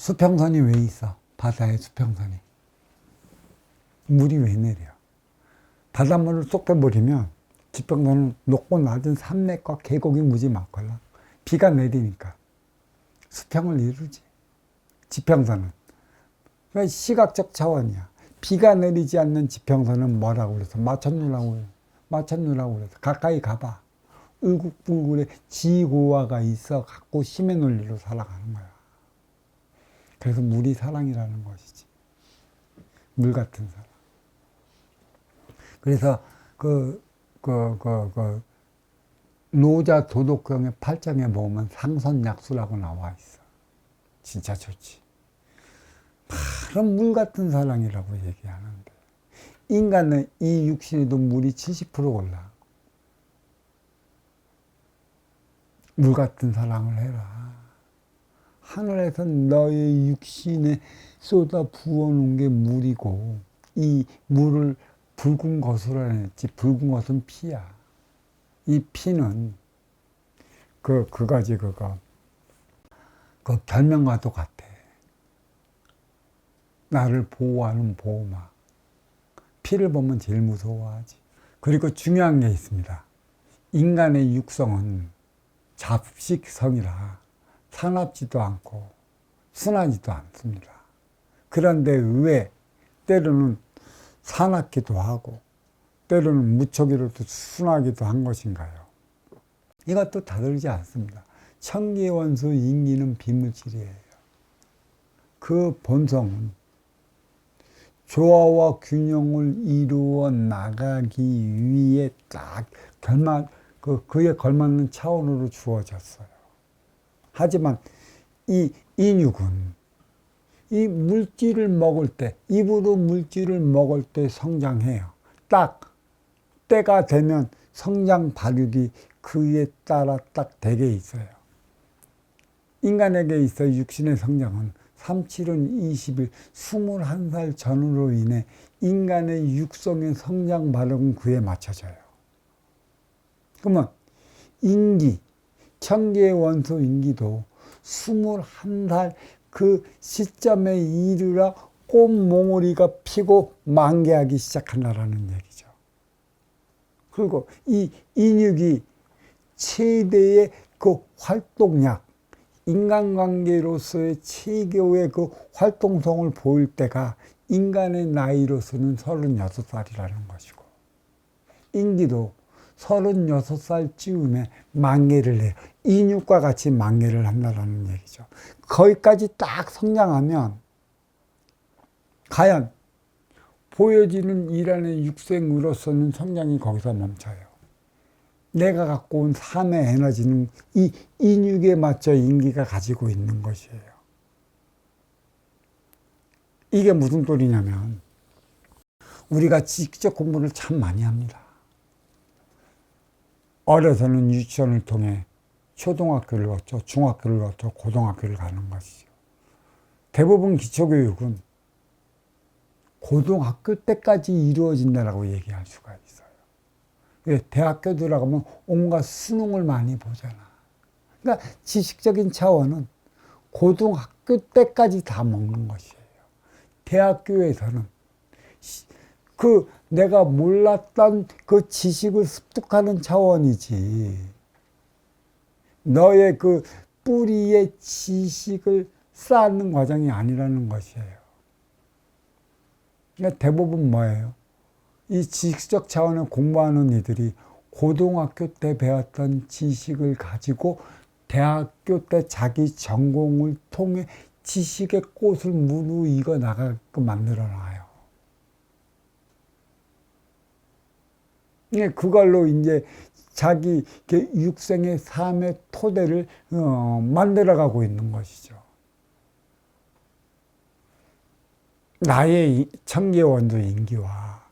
수평선이 왜 있어? 바다에 수평선이. 물이 왜 내려? 바닷물을 쏙 빼버리면 지평선은 높고 낮은 산맥과 계곡이 무지 많걸라. 비가 내리니까 수평을 이루지. 지평선은. 그러니까 시각적 차원이야. 비가 내리지 않는 지평선은 뭐라고 그래서 마천루라고 그래서 가까이 가봐. 울국불국의 지고화가 있어 갖고 힘의 논리로 살아가는 거야. 그래서 물이 사랑이라는 것이지. 물 같은 사랑. 그래서 노자 도덕경의 8장에 보면 상선약수라고 나와 있어. 진짜 좋지. 바로 물 같은 사랑이라고 얘기하는데, 인간은 이 육신에도 물이 70% 올라. 물 같은 사랑을 해라. 하늘에서 너의 육신에 쏟아 부어놓은 게 물이고, 이 물을 붉은 것으로 했지. 붉은 것은 피야. 이 피는 그 별명과도 같아. 나를 보호하는 보호막. 피를 보면 제일 무서워하지. 그리고 중요한 게 있습니다. 인간의 육성은 잡식성이라 사납지도 않고 순하지도 않습니다. 그런데 왜 때로는 사납기도 하고 때로는 무척이라도 순하기도 한 것인가요? 이것도 다르지 않습니다. 천기원수 인기는 비물질이에요. 그 본성은 조화와 균형을 이루어 나가기 위해 딱 그에 걸맞는 차원으로 주어졌어요. 하지만 이 인육은 이 물질을 먹을 때, 입으로 물질을 먹을 때 성장해요. 딱 때가 되면 성장 발육이 그에 따라 딱 되게 있어요. 인간에게 있어 육신의 성장은 37은 20일, 21살 전후로 인해 인간의 육성의 성장 발육은 그에 맞춰져요. 그러면 인기, 천계의 원소 인기도 21살 그 시점에 이르러 꽃몽오리가 피고 만개하기 시작한다라는 얘기죠. 그리고 이 인육이 최대의 그 활동량, 인간관계로서의 최고의 그 활동성을 보일 때가 인간의 나이로서는 36살이라는 것이고, 인기도 36살쯤에 만개를 해요. 인육과 같이 만개를 한다는 얘기죠. 거기까지 딱 성장하면 과연 보여지는 일하는 육생으로서는 성장이 거기서 멈춰요. 내가 갖고 온 삶의 에너지는 이 인육에 맞춰 인기가 가지고 있는 것이에요. 이게 무슨 소리냐면, 우리가 지식적 공부를 참 많이 합니다. 어려서는 유치원을 통해 초등학교를 거쳐 중학교를 거쳐 고등학교를 가는 것이죠. 대부분 기초교육은 고등학교 때까지 이루어진다라고 얘기할 수가 있어요. 대학교 들어가면 온갖 수능을 많이 보잖아. 그러니까 지식적인 차원은 고등학교 때까지 다 먹는 것이에요. 대학교에서는 내가 몰랐던 그 지식을 습득하는 차원이지, 너의 그 뿌리의 지식을 쌓는 과정이 아니라는 것이에요. 그러니까 대부분 뭐예요? 이 지식적 차원을 공부하는 이들이 고등학교 때 배웠던 지식을 가지고 대학교 때 자기 전공을 통해 지식의 꽃을 무르익어 나가게끔 만들어 놔요. 그걸로 이제 자기 육생의 삶의 토대를 만들어가고 있는 것이죠. 나의 천계원도 인기와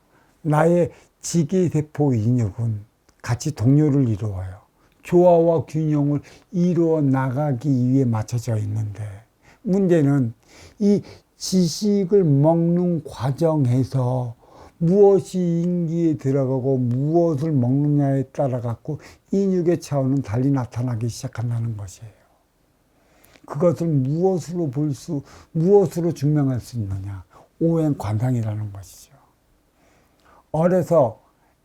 나의 지기세포 인육은 같이 동료를 이루어요. 조화와 균형을 이루어 나가기 위해 맞춰져 있는데, 문제는 이 지식을 먹는 과정에서 무엇이 인기에 들어가고 무엇을 먹느냐에 따라 갖고 인육의 차원은 달리 나타나기 시작한다는 것이에요. 그것을 무엇으로 증명할 수 있느냐? 오행 관상이라는 것이죠. 어려서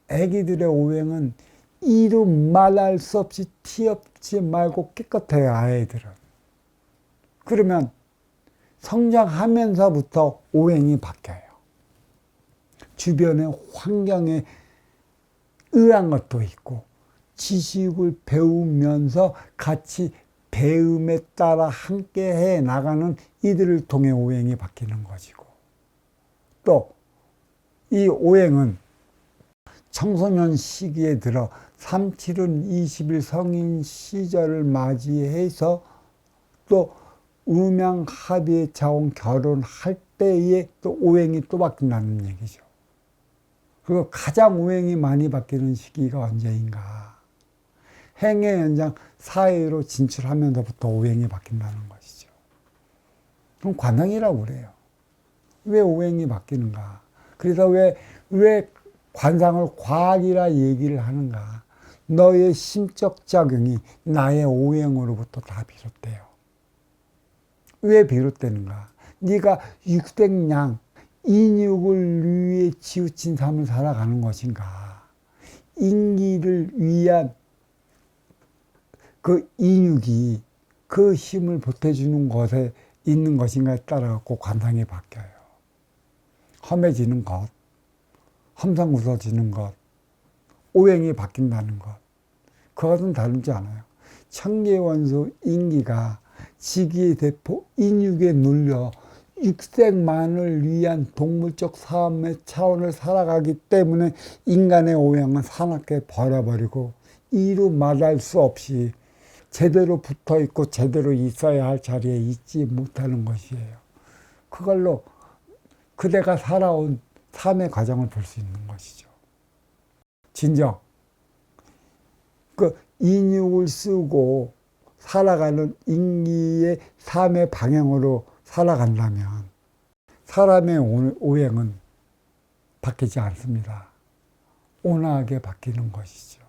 아기들의 오행은 이루 말할 수 없이 티없지 말고 깨끗해요, 아이들은. 그러면 성장하면서부터 오행이 바뀌어요. 주변의 환경에 의한 것도 있고, 지식을 배우면서 같이 배움에 따라 함께 해 나가는 이들을 통해 오행이 바뀌는 것이고, 또 이 오행은 청소년 시기에 들어 3, 7은 20일 성인 시절을 맞이해서 또 음양합의의 자원 결혼할 때에 또 오행이 또 바뀐다는 얘기죠. 그리고 가장 오행이 많이 바뀌는 시기가 언제인가? 행의 연장 사회로 진출하면서부터 오행이 바뀐다는 것이죠. 그럼 관상이라고 그래요. 왜 오행이 바뀌는가? 그래서 왜 관상을 과학이라 얘기를 하는가? 너의 심적 작용이 나의 오행으로부터 다 비롯돼요. 왜 비롯되는가? 네가 육생양, 인육을 위해 치우친 삶을 살아가는 것인가? 인기를 위한 그 인육이 그 힘을 보태주는 것에 있는 것인가에 따라 관상이 바뀌어요. 험해지는 것, 험상궂어지는 것, 오행이 바뀐다는 것, 그것은 다르지 않아요. 천계원수 인기가 지기의 대포 인육에 눌려 육생만을 위한 동물적 삶의 차원을 살아가기 때문에 인간의 오행은 사납게 버려버리고 이루 말할 수 없이 제대로 붙어있고 제대로 있어야 할 자리에 있지 못하는 것이에요. 그걸로 그대가 살아온 삶의 과정을 볼 수 있는 것이죠. 진정 그 인육을 쓰고 살아가는 인기의 삶의 방향으로 살아간다면 사람의 오행은 바뀌지 않습니다. 온화하게 바뀌는 것이죠.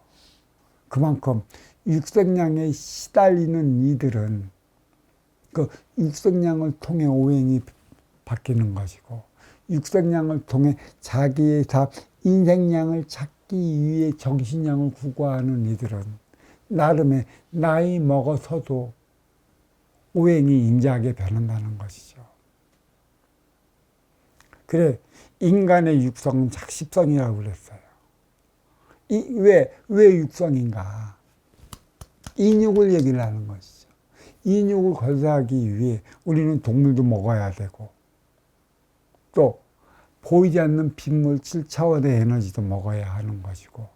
그만큼 육생량에 시달리는 이들은 그 육생량을 통해 오행이 바뀌는 것이고, 육생량을 통해 자기의 인생량을 찾기 위해 정신량을 구가하는 이들은 나름의 나이 먹어서도 오행이 인자하게 변한다는 것이죠. 그래, 인간의 육성은 작십성이라고 그랬어요. 왜 육성인가? 인육을 얘기를 하는 것이죠. 인육을 건설하기 위해 우리는 동물도 먹어야 되고, 또 보이지 않는 빗물 7차원의 에너지도 먹어야 하는 것이고,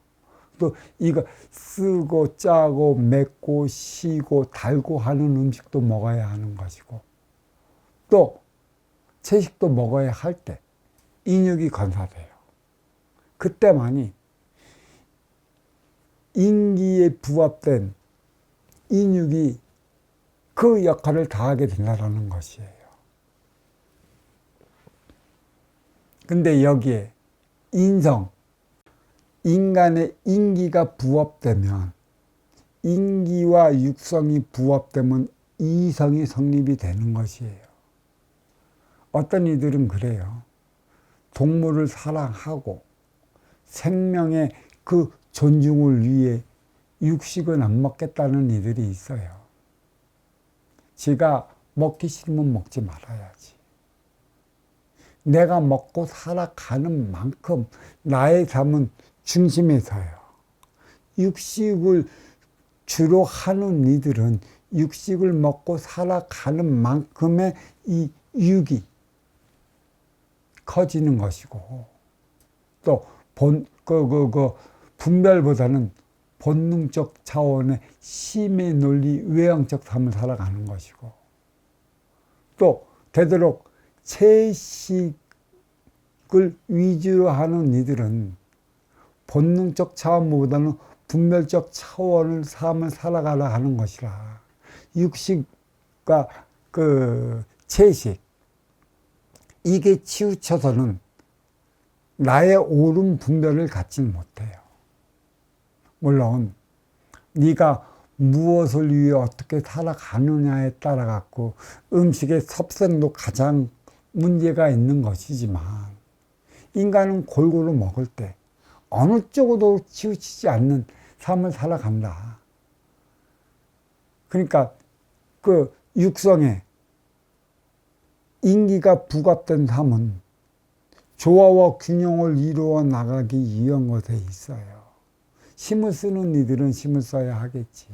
또 이거 쓰고 짜고 맵고 시고 달고 하는 음식도 먹어야 하는 것이고, 또 채식도 먹어야 할 때 인육이 건사돼요. 그때만이 인기에 부합된 인육이 그 역할을 다하게 된다는 것이에요. 근데 여기에 인성, 인간의 인기가 부합되면, 인기와 육성이 부합되면 이성이 성립이 되는 것이에요. 어떤 이들은 그래요. 동물을 사랑하고 생명의 그 존중을 위해 육식은 안 먹겠다는 이들이 있어요. 지가 먹기 싫으면 먹지 말아야지. 내가 먹고 살아가는 만큼 나의 삶은 중심에서요. 육식을 주로 하는 이들은 육식을 먹고 살아가는 만큼의 이 육이 커지는 것이고, 또 분별보다는 본능적 차원의 심의 논리, 외형적 삶을 살아가는 것이고, 또 되도록 채식을 위주로 하는 이들은 본능적 차원보다는 분별적 차원의 삶을 살아가려 하는 것이라, 육식과 채식, 이게 치우쳐서는 나의 옳은 분별을 갖지 못해요. 물론 네가 무엇을 위해 어떻게 살아가느냐에 따라 갖고 음식의 섭생도 가장 문제가 있는 것이지만, 인간은 골고루 먹을 때 어느 쪽으로 치우치지 않는 삶을 살아간다. 그러니까 그 육성에 인기가 부합된 삶은 조화와 균형을 이루어 나가기 위한 것에 있어요. 힘을 쓰는 이들은 힘을 써야 하겠지.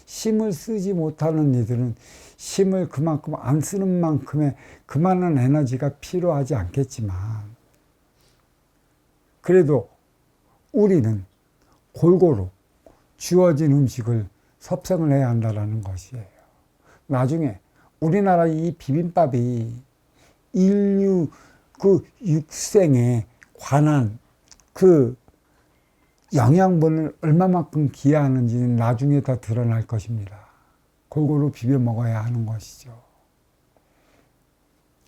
힘을 쓰지 못하는 이들은 힘을 그만큼 안 쓰는 만큼의 그만한 에너지가 필요하지 않겠지만, 그래도 우리는 골고루 주어진 음식을 섭생을 해야 한다는 것이에요. 나중에 우리나라 이 비빔밥이 인류 그 육생에 관한 그 영양분을 얼마만큼 기여하는지는 나중에 더 드러날 것입니다. 골고루 비벼 먹어야 하는 것이죠.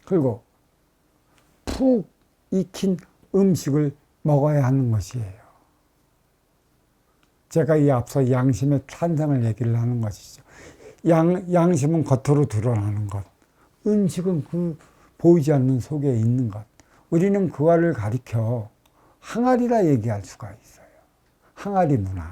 그리고 푹 익힌 음식을 먹어야 하는 것이에요. 제가 이 앞서 양심의 탄생을 얘기를 하는 것이죠. 양심은 겉으로 드러나는 것, 음식은 그 보이지 않는 속에 있는 것. 우리는 그거를 가리켜 항아리라 얘기할 수가 있어요. 항아리 문화.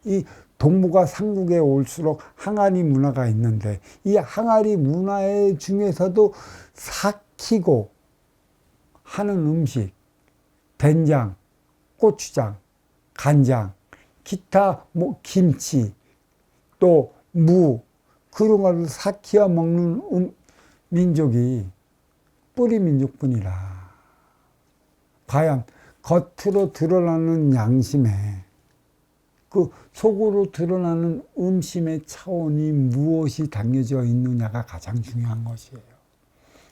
이 동북아 삼국에 올수록 항아리 문화가 있는데, 이 항아리 문화 중에서도 삭히고 하는 음식, 된장, 고추장, 간장, 기타 김치, 또 무, 그런 것을 삭혀 먹는 민족이 뿌리 민족뿐이라. 과연 겉으로 드러나는 양심에 그 속으로 드러나는 음심의 차원이 무엇이 담겨져 있느냐가 가장 중요한 것이에요.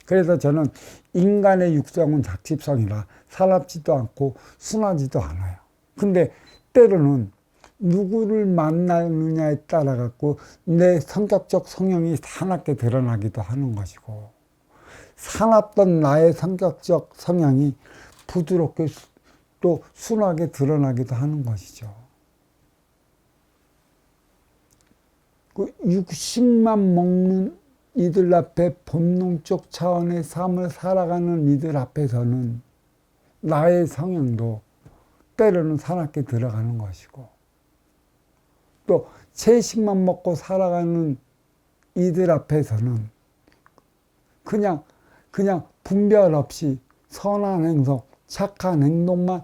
그래서 저는 인간의 육성은 작집성이라 사납지도 않고 순하지도 않아요. 근데 때로는 누구를 만나느냐에 따라 갖고 내 성격적 성향이 사납게 드러나기도 하는 것이고, 사납던 나의 성격적 성향이 부드럽게 또 순하게 드러나기도 하는 것이죠. 그 육식만 먹는 이들 앞에 본능적 차원의 삶을 살아가는 이들 앞에서는 나의 성향도 때로는 사납게 들어가는 것이고, 또 채식만 먹고 살아가는 이들 앞에서는 그냥 분별 없이 선한 행동, 착한 행동만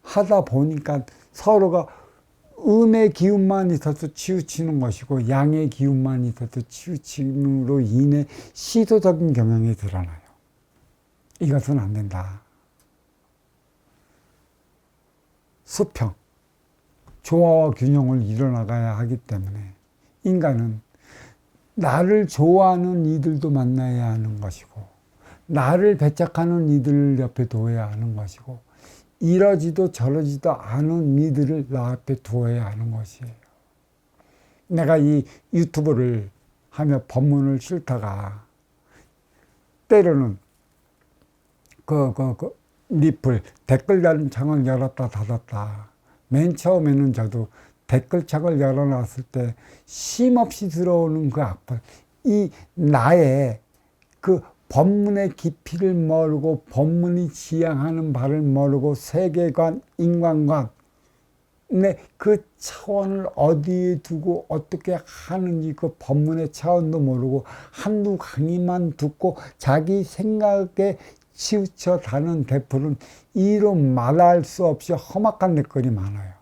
하다 보니까 서로가 음의 기운만 있어서 치우치는 것이고, 양의 기운만 있어서 치우침으로 인해 시도적인 경향이 드러나요. 이것은 안 된다. 수평, 조화와 균형을 이뤄나가야 하기 때문에 인간은 나를 좋아하는 이들도 만나야 하는 것이고, 나를 배척하는 이들을 옆에 둬야 하는 것이고, 이러지도 저러지도 않은 이들을 나 앞에 두어야 하는 것이에요. 내가 이 유튜브를 하며 법문을 싫다가 때로는 리플 댓글 다는 창을 열었다 닫았다. 맨 처음에는 저도 댓글창을 열어놨을 때 쉼없이 들어오는 그 악플, 이 나의 그 법문의 깊이를 모르고 법문이 지향하는 바를 모르고 세계관, 인간관, 그 차원을 어디에 두고 어떻게 하는지 그 법문의 차원도 모르고 한두 강의만 듣고 자기 생각에 치우쳐 다는 댓글은 이로 말할 수 없이 험악한 댓글이 많아요.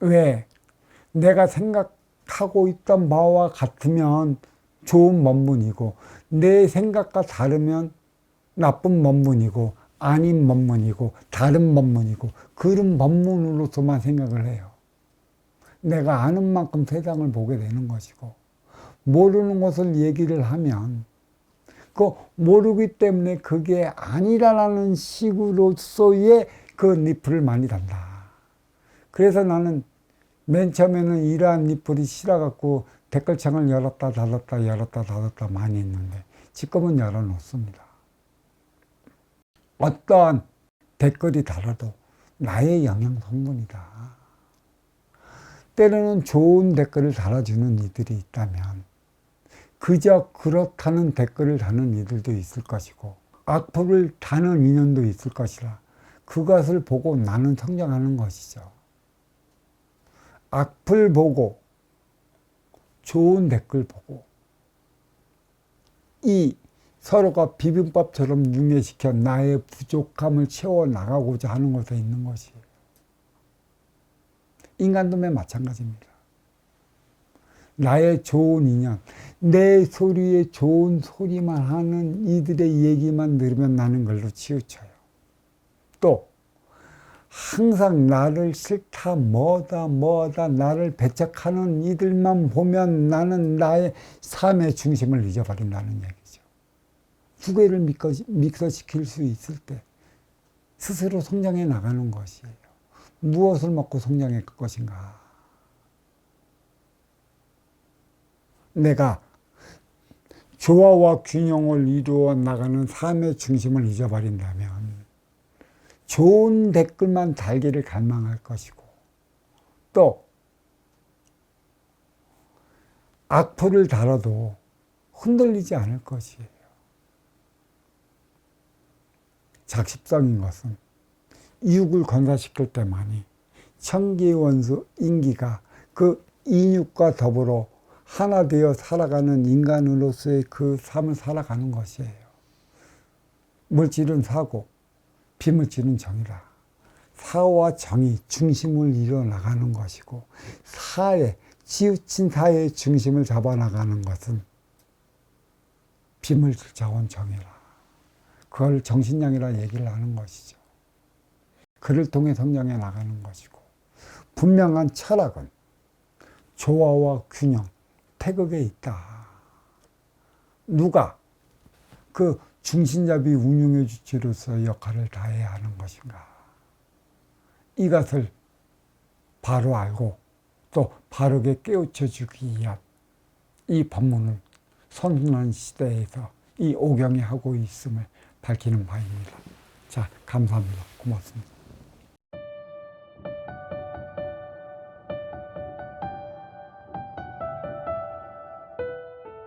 왜? 내가 생각하고 있던 바와 같으면 좋은 법문이고, 내 생각과 다르면 나쁜 법문이고, 아닌 법문이고, 다른 법문이고, 그런 법문으로서만 생각을 해요. 내가 아는 만큼 세상을 보게 되는 것이고, 모르는 것을 얘기를 하면 그 모르기 때문에 그게 아니라는 식으로서의 그 리플을 많이 단다. 그래서 나는 맨 처음에는 이러한 리플이 싫어갖고 댓글창을 열었다 닫았다 많이 했는데, 지금은 열어놓습니다. 어떠한 댓글이 달아도 나의 영양 성분이다. 때로는 좋은 댓글을 달아주는 이들이 있다면 그저 그렇다는 댓글을 다는 이들도 있을 것이고 악플을 다는 인연도 있을 것이라 그것을 보고 나는 성장하는 것이죠. 악플 보고 좋은 댓글 보고 이 서로가 비빔밥처럼 융해시켜 나의 부족함을 채워나가고자 하는 것에 있는 것이에요. 인간도 마찬가지입니다. 나의 좋은 인연, 내 소리에 좋은 소리만 하는 이들의 얘기만 들으면 나는 걸로 치우쳐요. 또 항상 나를 싫다 뭐다 나를 배척하는 이들만 보면 나는 나의 삶의 중심을 잊어버린다는 얘기죠. 두 개를 믹서시킬 수 있을 때 스스로 성장해 나가는 것이에요. 무엇을 먹고 성장할 것인가? 내가 조화와 균형을 이루어 나가는 삶의 중심을 잊어버린다면 좋은 댓글만 달기를 갈망할 것이고 또 악플을 달아도 흔들리지 않을 것이에요. 작십성인 것은 이육을 건사시킬 때만이 천기원수 인기가 그 인육과 더불어 하나 되어 살아가는 인간으로서의 그 삶을 살아가는 것이에요. 물질은 사고, 비물질은 정이라. 사와 정이 중심을 이뤄나가는 것이고 사회, 치우친 사회의 중심을 잡아나가는 것은 비물질 자원 정이라. 그걸 정신량이라 얘기를 하는 것이죠. 그를 통해 성장해 나가는 것이고 분명한 철학은 조화와 균형, 태극에 있다. 누가 그 중심잡이 운용해 주체로서 역할을 다해야 하는 것인가. 이것을 바로 알고 또 바르게 깨우쳐 주기 위한 이 법문을 선순환 시대에서 이 오경이 하고 있음을 밝히는 바입니다. 자, 감사합니다. 고맙습니다.